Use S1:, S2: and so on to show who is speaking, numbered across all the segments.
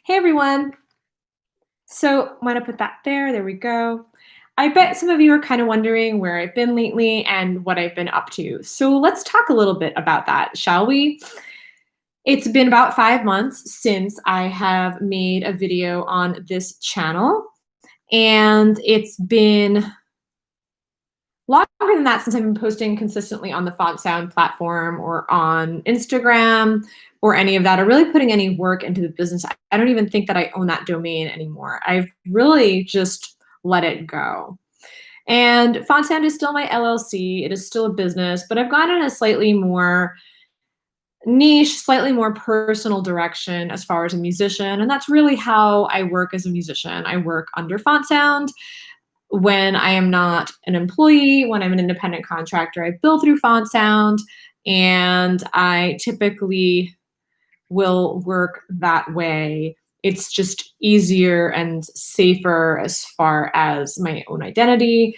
S1: Hey everyone. So I'm gonna put that there. There we go. I bet some of you are kind of wondering where I've been lately and what I've been up to. So let's talk a little bit about that, shall we? It's been about 5 months since I have made a video on this channel, and it's been longer than that since I've been posting consistently on the Font Sound platform or on Instagram or any of that, or really putting any work into the business. I don't even think that I own that domain anymore. I've really just let it go. And Font Sound is still my LLC. It is still a business, but I've gone in a slightly more niche, slightly more personal direction as far as a musician. And that's really how I work as a musician. I work under Font Sound when I am not an employee, when I'm an independent contractor. I bill through Font Sound, and I typically will work that way. It's just easier and safer as far as my own identity.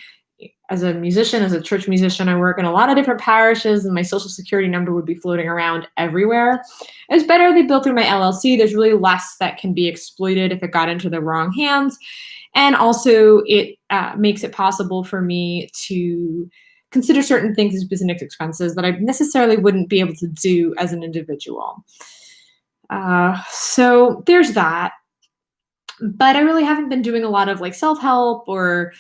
S1: As a musician, as a church musician, I work in a lot of different parishes, and my social security number would be floating around everywhere. It's better they bill through my LLC. There's really less that can be exploited if it got into the wrong hands. And also, it makes it possible for me to consider certain things as business expenses that I necessarily wouldn't be able to do as an individual. So there's that. But I really haven't been doing a lot of like self-help or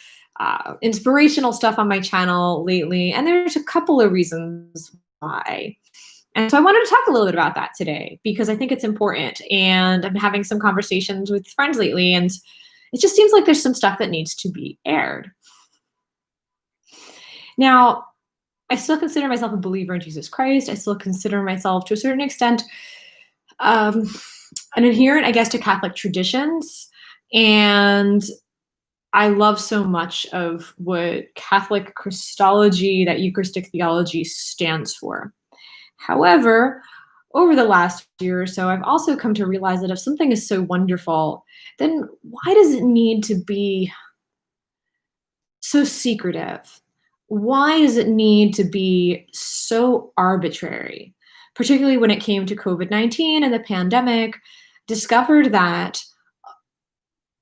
S1: inspirational stuff on my channel lately. And there's a couple of reasons why. And so I wanted to talk a little bit about that today because I think it's important. And I'm having some conversations with friends lately, and it just seems like there's some stuff that needs to be aired. Now, I still consider myself a believer in Jesus Christ. I still consider myself, to a certain extent, an adherent, I guess, to Catholic traditions. And I love so much of what Catholic Christology, that Eucharistic theology, stands for. However, over the last year or so, I've also come to realize that if something is so wonderful, then why does it need to be so secretive? Why does it need to be so arbitrary? Particularly when it came to COVID-19 and the pandemic, discovered that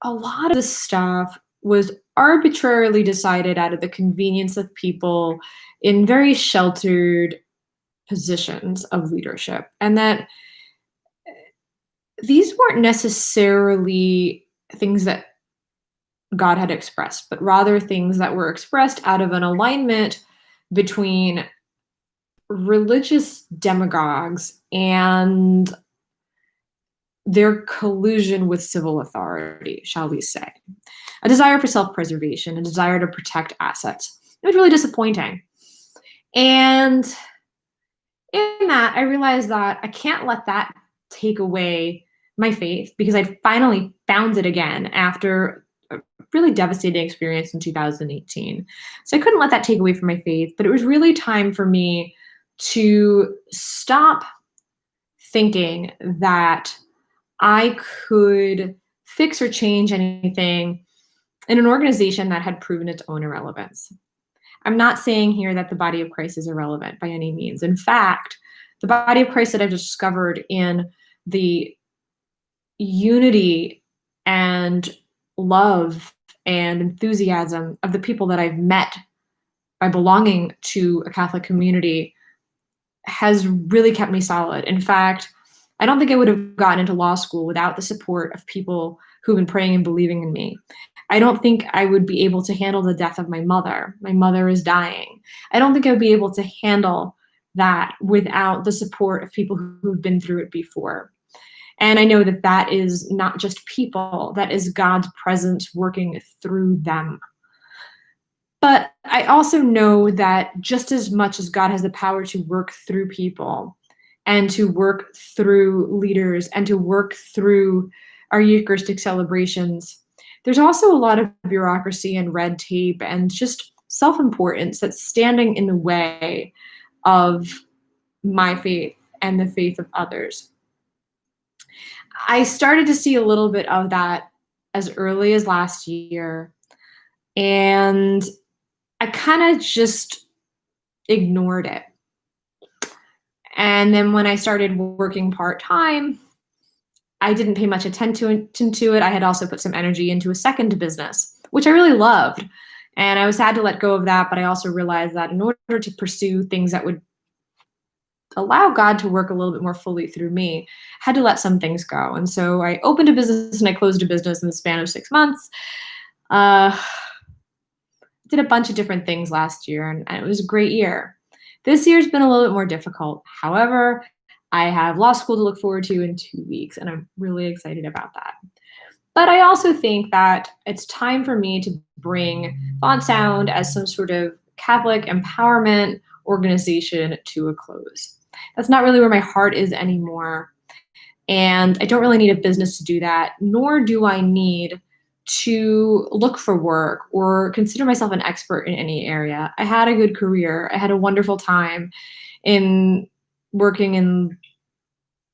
S1: a lot of the stuff was arbitrarily decided out of the convenience of people in very sheltered positions of leadership, and that these weren't necessarily things that God had expressed, but rather things that were expressed out of an alignment between religious demagogues and their collusion with civil authority, shall we say. A desire for self-preservation, a desire to protect assets. It was really disappointing. And in that, I realized that I can't let that take away my faith, because I finally found it again after a really devastating experience in 2018. So I couldn't let that take away from my faith, but it was really time for me to stop thinking that I could fix or change anything in an organization that had proven its own irrelevance. I'm not saying here that the body of Christ is irrelevant by any means. In fact, the body of Christ that I've discovered in the unity and love and enthusiasm of the people that I've met by belonging to a Catholic community has really kept me solid. In fact, I don't think I would have gotten into law school without the support of people who've been praying and believing in me. I don't think I would be able to handle the death of my mother. My mother is dying. I don't think I would be able to handle that without the support of people who've been through it before. And I know that that is not just people, that is God's presence working through them. But I also know that just as much as God has the power to work through people and to work through leaders and to work through our Eucharistic celebrations, there's also a lot of bureaucracy and red tape and just self-importance that's standing in the way of my faith and the faith of others. I started to see a little bit of that as early as last year, and I kind of just ignored it. And then when I started working part-time, I didn't pay much attention to it. I had also put some energy into a second business, which I really loved. And I was sad to let go of that, but I also realized that in order to pursue things that would allow God to work a little bit more fully through me, I had to let some things go. And so I opened a business and I closed a business in the span of 6 months. Uh, did a bunch of different things last year, and it was a great year. This year's been a little bit more difficult. However, I have law school to look forward to in 2 weeks, and I'm really excited about that. But I also think that it's time for me to bring Font Sound as some sort of Catholic empowerment organization to a close. That's not really where my heart is anymore. And I don't really need a business to do that, nor do I need to look for work or consider myself an expert in any area. I had a good career. I had a wonderful time in working in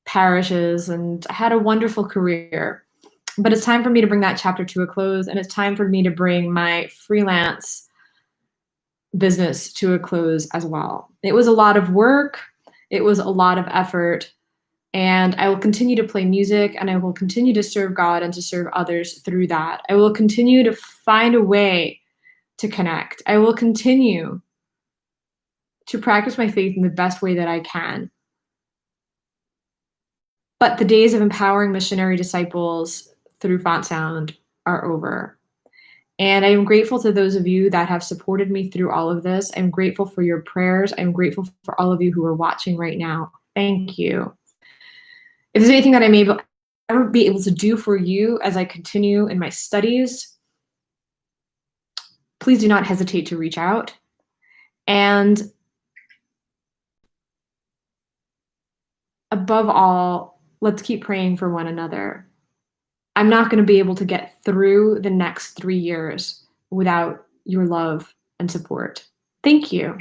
S1: parishes, and I had a wonderful career. But it's time for me to bring that chapter to a close, and it's time for me to bring my freelance business to a close as well. It was a lot of work, it was a lot of effort, and I will continue to play music, and I will continue to serve God and to serve others through that. I will continue to find a way to connect. I will continue to practice my faith in the best way that I can. But the days of empowering missionary disciples through Font Sound are over. And I am grateful to those of you that have supported me through all of this. I'm grateful for your prayers. I'm grateful for all of you who are watching right now. Thank you. If there's anything that I may ever be able to do for you as I continue in my studies, please do not hesitate to reach out. And above all, let's keep praying for one another. I'm not going to be able to get through the next 3 years without your love and support. Thank you.